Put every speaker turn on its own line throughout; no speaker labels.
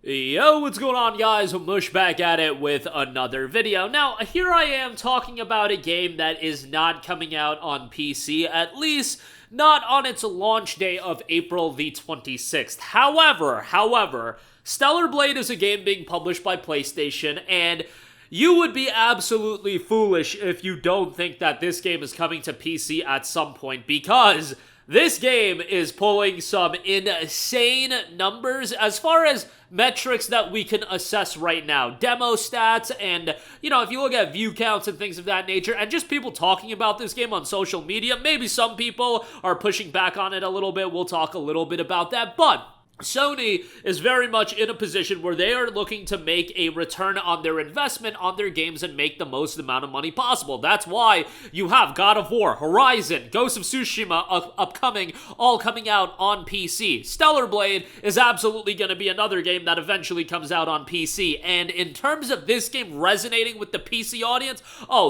Yo, what's going on, guys? Mush back at it with another video. Now, here I am talking about a game that is not coming out on PC, at least not on its launch day of April the 26th. However, Stellar Blade is a game being published by PlayStation, and you would be absolutely foolish if you don't think that this game is coming to PC at some point, because this game is pulling some insane numbers as far as metrics that we can assess right now. Demo stats and, if you look at view counts and things of that nature, and just people talking about this game on social media, maybe some people are pushing back on it a little bit. We'll talk a little bit about that, but Sony is very much in a position where they are looking to make a return on their investment on their games and make the most amount of money possible. That's why you have God of War, Horizon, Ghost of Tsushima upcoming, all coming out on PC. Stellar Blade is absolutely going to be another game that eventually comes out on PC. And in terms of this game resonating with the PC audience,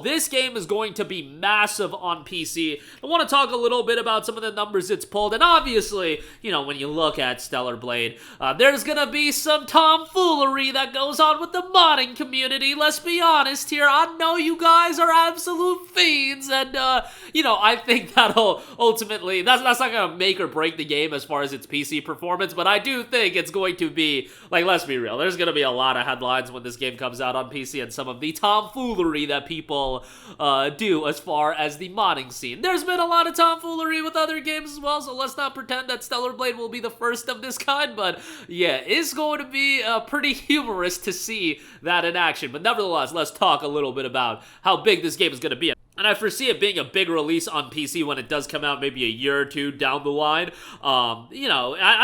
this game is going to be massive on PC. I want to talk a little bit about some of the numbers it's pulled. And obviously, when you look at Stellar Blade, there's gonna be some tomfoolery that goes on with the modding community. Let's be honest here. I know you guys are absolute fiends, and I think that'll ultimately that's not gonna make or break the game as far as its PC performance, but I do think it's going to be, let's be real, there's gonna be a lot of headlines when this game comes out on PC and some of the tomfoolery that people do as far as the modding scene. There's been a lot of tomfoolery with other games as well, so let's not pretend that Stellar Blade will be the first of this kind, but yeah, it's going to be pretty humorous to see that in action. But nevertheless, let's talk a little bit about how big this game is going to be. And I foresee it being a big release on PC when it does come out, maybe a year or two down the line. I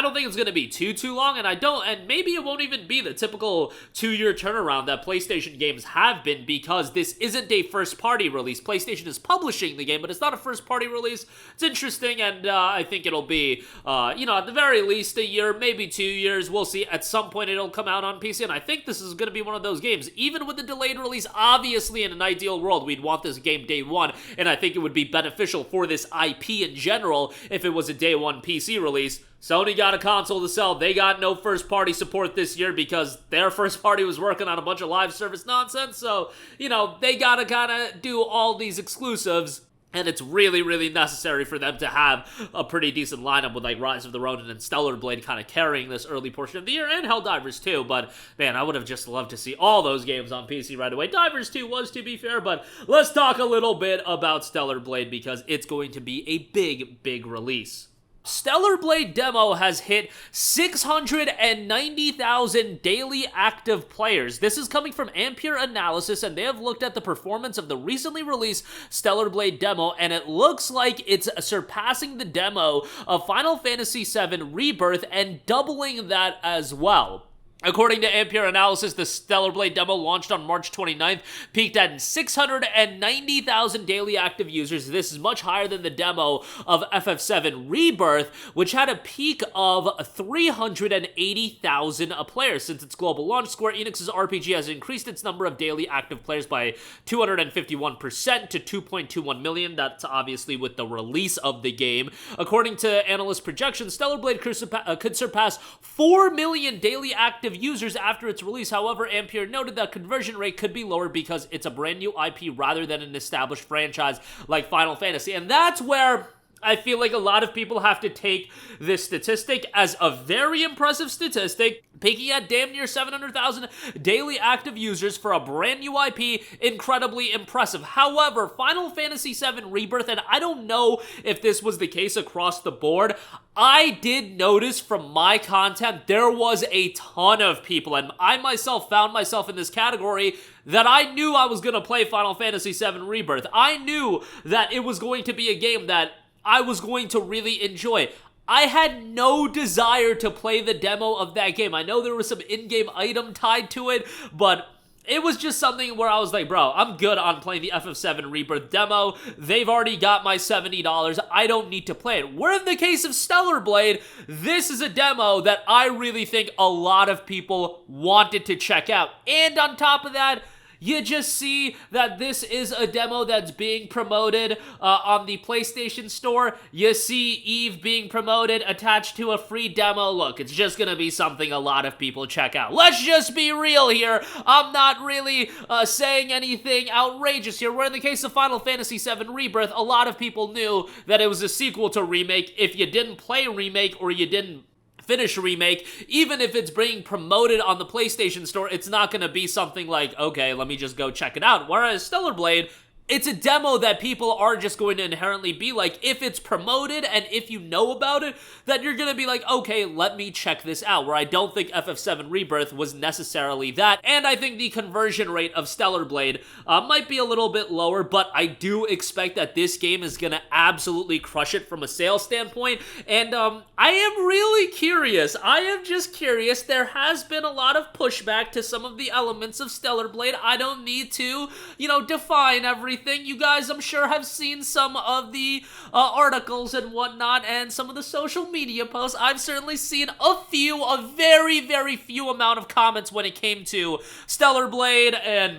don't think it's going to be too long, and maybe it won't even be the typical 2-year turnaround that PlayStation games have been, because this isn't a first-party release. PlayStation is publishing the game, but it's not a first-party release. It's interesting, and I think it'll be, at the very least a year, maybe 2 years. We'll see. At some point, it'll come out on PC, and I think this is going to be one of those games. Even with the delayed release, obviously, in an ideal world, we'd want this game day one, and I think it would be beneficial for this IP in general if it was a day one PC release. Sony got a console to sell. They got no first-party support this year because their first party was working on a bunch of live service nonsense, so, they gotta kind of do all these exclusives. And it's really, really necessary for them to have a pretty decent lineup with Rise of the Ronin and Stellar Blade kind of carrying this early portion of the year, and Helldivers 2. But man, I would have just loved to see all those games on PC right away. Divers 2 was, to be fair, but let's talk a little bit about Stellar Blade because it's going to be a big release. Stellar Blade demo has hit 690,000 daily active players. This is coming from Ampere Analysis, and they have looked at the performance of the recently released Stellar Blade demo, and it looks like it's surpassing the demo of Final Fantasy VII Rebirth and doubling that as well. According to Ampere Analysis, the Stellar Blade demo launched on March 29th, peaked at 690,000 daily active users. This is much higher than the demo of FF7 Rebirth, which had a peak of 380,000 players. Since its global launch, Square Enix's RPG has increased its number of daily active players by 251% to 2.21 million. That's obviously with the release of the game. According to analyst projections, Stellar Blade could surpass 4 million daily active users after its release. However, Ampere noted that conversion rate could be lower because it's a brand new IP rather than an established franchise like Final Fantasy. And that's where I feel like a lot of people have to take this statistic as a very impressive statistic, peaking at damn near 700,000 daily active users for a brand new IP, incredibly impressive. However, Final Fantasy VII Rebirth, and I don't know if this was the case across the board, I did notice from my content there was a ton of people, and I myself found myself in this category, that I knew I was going to play Final Fantasy VII Rebirth. I knew that it was going to be a game that I was going to really enjoy. I had no desire to play the demo of that game. I know there was some in-game item tied to it, but it was just something where I was like, bro, I'm good on playing the FF7 Rebirth demo. They've already got my $70. I don't need to play it. Where in the case of Stellar Blade, this is a demo that I really think a lot of people wanted to check out. And on top of that, You just see that this is a demo that's being promoted on the PlayStation Store. You see Eve being promoted attached to a free demo. Look, it's just gonna be something a lot of people check out. Let's just be real here. I'm not really saying anything outrageous here, where in the case of Final Fantasy VII Rebirth, a lot of people knew that it was a sequel to Remake. If you didn't play Remake or you didn't finish Remake, even if it's being promoted on the PlayStation Store, it's not going to be something like, okay, let me just go check it out. Whereas Stellar Blade, it's a demo that people are just going to inherently be like, if it's promoted and if you know about it, that you're going to be like, okay, let me check this out, where I don't think FF7 Rebirth was necessarily that. And I think the conversion rate of Stellar Blade might be a little bit lower, but I do expect that this game is going to absolutely crush it from a sales standpoint. And I am really curious. I am just curious. There has been a lot of pushback to some of the elements of Stellar Blade. I don't need to, define everything. You guys, I'm sure, have seen some of the articles and whatnot and some of the social media posts. I've certainly seen a very, very few amount of comments when it came to Stellar Blade and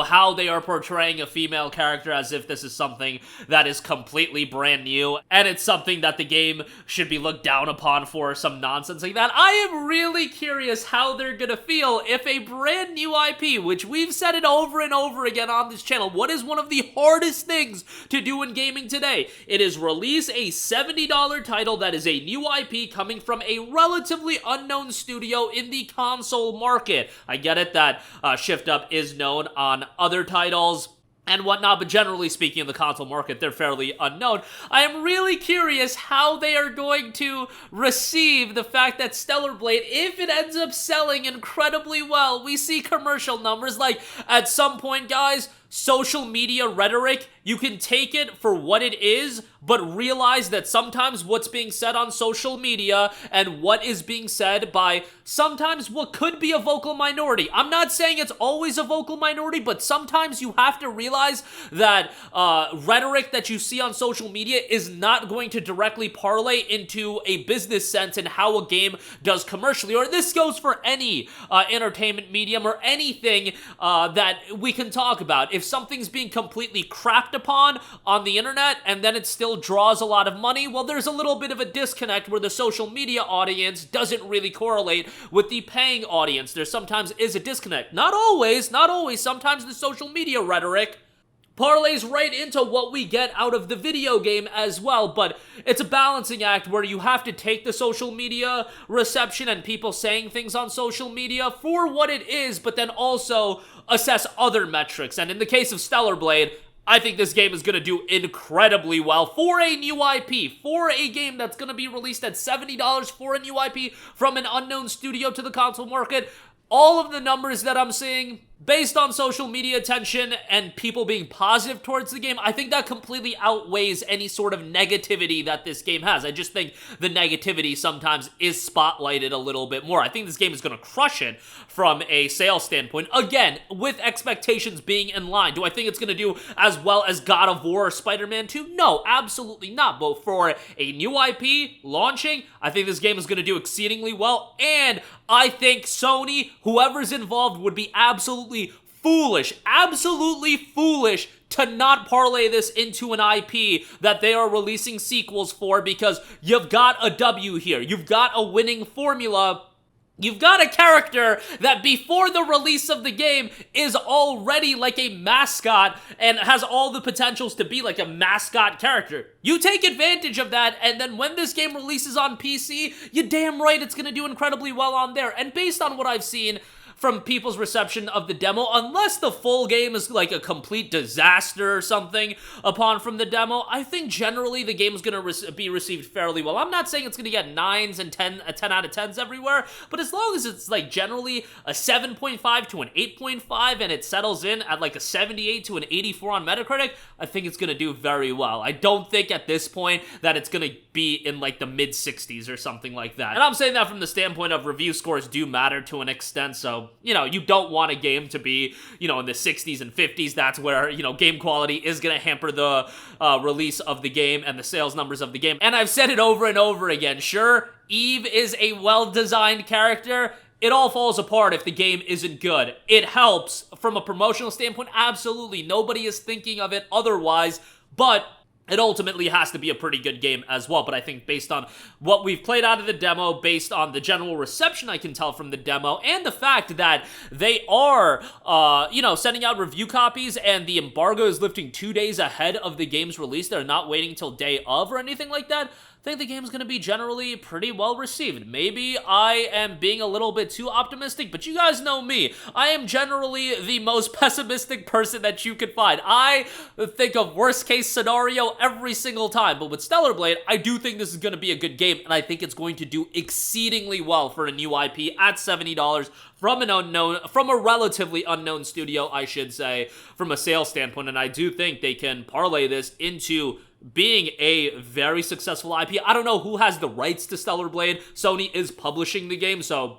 how they are portraying a female character as if this is something that is completely brand new, and it's something that the game should be looked down upon for, some nonsense like that. I am really curious how they're gonna feel if a brand new IP, which we've said it over and over again on this channel, what is one of the hardest things to do in gaming today? It is release a $70 title that is a new IP coming from a relatively unknown studio in the console market. I get it that Shift Up is known on other titles and whatnot, but generally speaking, in the console market, they're fairly unknown. I am really curious how they are going to receive the fact that Stellar Blade, if it ends up selling incredibly well, we see commercial numbers, like, at some point, guys, social media rhetoric, you can take it for what it is, but realize that sometimes what's being said on social media and what is being said by sometimes what could be a vocal minority. I'm not saying it's always a vocal minority, but sometimes you have to realize that rhetoric that you see on social media is not going to directly parlay into a business sense and how a game does commercially. Or this goes for any entertainment medium or anything that we can talk about. If something's being completely crapped upon on the internet and then it still draws a lot of money, well, there's a little bit of a disconnect where the social media audience doesn't really correlate with the paying audience. There sometimes is a disconnect. Not always. Sometimes the social media rhetoric parlays right into what we get out of the video game as well, but it's a balancing act where you have to take the social media reception and people saying things on social media for what it is, but then also assess other metrics. And in the case of Stellar Blade, I think this game is going to do incredibly well for a new IP, for a game that's going to be released at $70 for a new IP from an unknown studio to the console market. All of the numbers that I'm seeing, based on social media attention and people being positive towards the game, I think that completely outweighs any sort of negativity that this game has. I just think the negativity sometimes is spotlighted a little bit more. I think this game is going to crush it from a sales standpoint. Again, with expectations being in line. Do I think it's going to do as well as God of War or Spider-Man 2? No, absolutely not. But for a new IP launching, I think this game is going to do exceedingly well. And I think Sony, whoever's involved, would be absolutely foolish to not parlay this into an IP that they are releasing sequels for, because you've got a W here. You've got a winning formula. You've got a character that before the release of the game is already like a mascot and has all the potentials to be like a mascot character. You take advantage of that, and then when this game releases on PC, you're damn right it's going to do incredibly well on there. And based on what I've seen from people's reception of the demo, unless the full game is like a complete disaster or something upon from the demo, I think generally the game is going to be received fairly well. I'm not saying it's going to get 9s and 10 out of 10s everywhere, but as long as it's like generally a 7.5 to an 8.5 and it settles in at like a 78 to an 84 on Metacritic, I think it's going to do very well. I don't think at this point that it's going to be in like the mid 60s or something like that. And I'm saying that from the standpoint of review scores do matter to an extent, so you don't want a game to be, in the 60s and 50s. That's where, game quality is going to hamper the release of the game and the sales numbers of the game. And I've said it over and over again. Sure, Eve is a well-designed character. it all falls apart if the game isn't good. It helps from a promotional standpoint, absolutely. Nobody is thinking of it otherwise, but it ultimately has to be a pretty good game as well. But I think based on what we've played out of the demo, based on the general reception I can tell from the demo, and the fact that they are, sending out review copies and the embargo is lifting 2 days ahead of the game's release, they're not waiting till day of or anything like that, I think the game's going to be generally pretty well received. Maybe I am being a little bit too optimistic, but you guys know me. I am generally the most pessimistic person that you could find. I think of worst case scenario every single time, but with Stellar Blade, I do think this is going to be a good game, and I think it's going to do exceedingly well for a new IP at $70 from a relatively unknown studio, I should say, from a sales standpoint, and I do think they can parlay this into being a very successful IP. I don't know who has the rights to Stellar Blade. Sony is publishing the game, so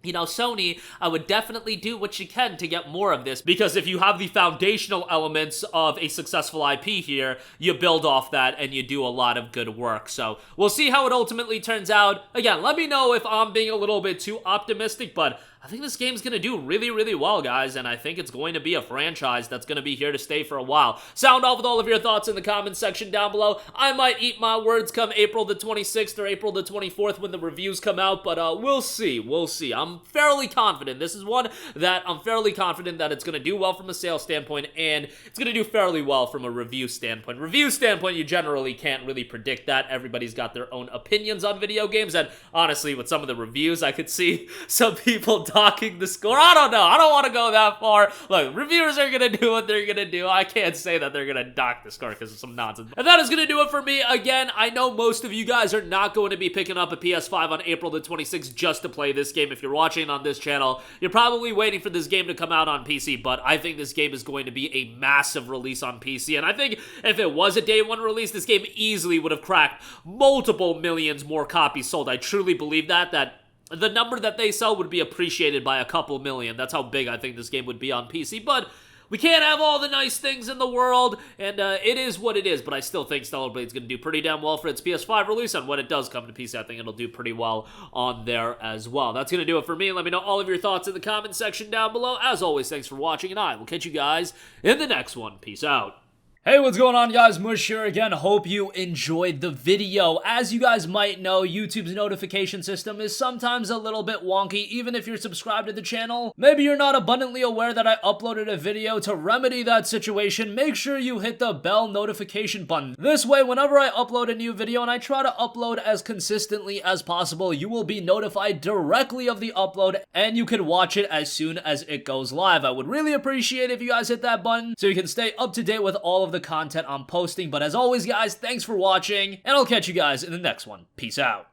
Sony, I would definitely do what you can to get more of this, because if you have the foundational elements of a successful IP here, you build off that and you do a lot of good work. So we'll see how it ultimately turns out. Again, let me know if I'm being a little bit too optimistic, but I think this game's going to do really, really well, guys, and I think it's going to be a franchise that's going to be here to stay for a while. Sound off with all of your thoughts in the comments section down below. I might eat my words come April the 26th or April the 24th when the reviews come out, but we'll see. We'll see. I'm fairly confident. This is one that I'm fairly confident that it's going to do well from a sales standpoint, and it's going to do fairly well from a review standpoint. Review standpoint, you generally can't really predict that. Everybody's got their own opinions on video games, and honestly, with some of the reviews, I could see some people docking the score. I don't know. I don't want to go that far. Look, reviewers are going to do what they're going to do. I can't say that they're going to dock the score because of some nonsense. And that is going to do it for me. Again, I know most of you guys are not going to be picking up a PS5 on April the 26th just to play this game. If you're watching on this channel, you're probably waiting for this game to come out on PC, but I think this game is going to be a massive release on PC, and I think if it was a day one release, this game easily would have cracked multiple millions more copies sold. I truly believe that the number that they sell would be appreciated by a couple million. That's how big I think this game would be on PC, but we can't have all the nice things in the world, and it is what it is, but I still think Stellar Blade's going to do pretty damn well for its PS5 release, and when it does come to PC, I think it'll do pretty well on there as well. That's going to do it for me. Let me know all of your thoughts in the comment section down below. As always, thanks for watching, and I will catch you guys in the next one. Peace out. Hey, what's going on, guys? Mush here again. Hope you enjoyed the video. As you guys might know, YouTube's notification system is sometimes a little bit wonky, even if you're subscribed to the channel. Maybe you're not abundantly aware that I uploaded a video. To remedy that situation, make sure you hit the bell notification button. This way, whenever I upload a new video, and I try to upload as consistently as possible, you will be notified directly of the upload, and you can watch it as soon as it goes live. I would really appreciate it if you guys hit that button so you can stay up to date with all of the content I'm posting. But as always, guys, thanks for watching, and I'll catch you guys in the next one. Peace out.